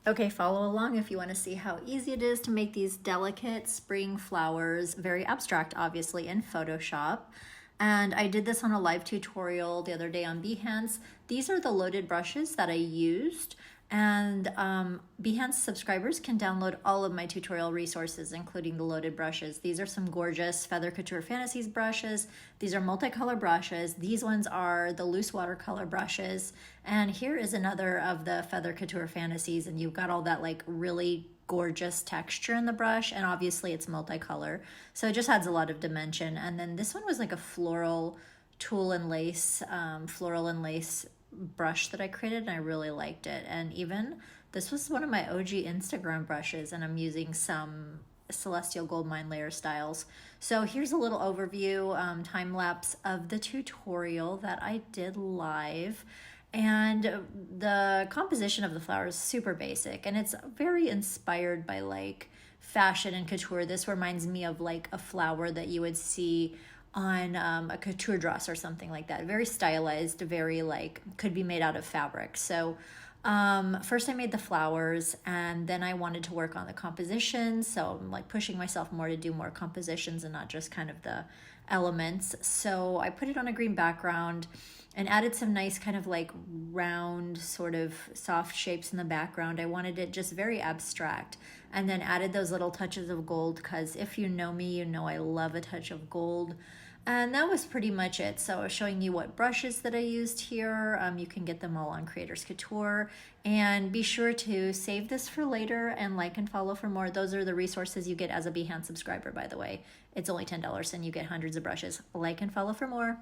Okay, follow along if you want to see how easy it is to make these delicate spring flowers, very abstract, obviously, in Photoshop. And I did this on a live tutorial the other day on Behance. These are the loaded brushes that I used. And Behance subscribers can download all of my tutorial resources, including the loaded brushes. These are some gorgeous Feather Couture Fantasies brushes. These are multicolor brushes. These ones are the loose watercolor brushes. And here is another of the Feather Couture Fantasies, and you've got all that like really gorgeous texture in the brush, and obviously it's multicolor, so it just adds a lot of dimension. And then this one was like a floral tulle and lace, floral and lace brush that I created, and I really liked it. And even this was one of my OG Instagram brushes, and I'm using some Celestial Gold Mine layer styles. So here's a little overview, time lapse of the tutorial that I did live. And the composition of the flowers is super basic, and it's very inspired by like fashion and couture. This reminds me of like a flower that you would see on a couture dress or something like that. Very stylized, very like could be made out of fabric. So first I made the flowers, and then I wanted to work on the composition. So I'm like pushing myself more to do more compositions and not just kind of the elements. So I put it on a green background and added some nice kind of like round sort of soft shapes in the background. I wanted it just very abstract, and then added those little touches of gold, because if you know me, you know I love a touch of gold. And that was pretty much it. So I was showing you what brushes that I used here. You can get them all on Creators Couture. And be sure to save this for later and like and follow for more. Those are the resources you get as a Behance subscriber, by the way. It's only $10 and you get hundreds of brushes. Like and follow for more.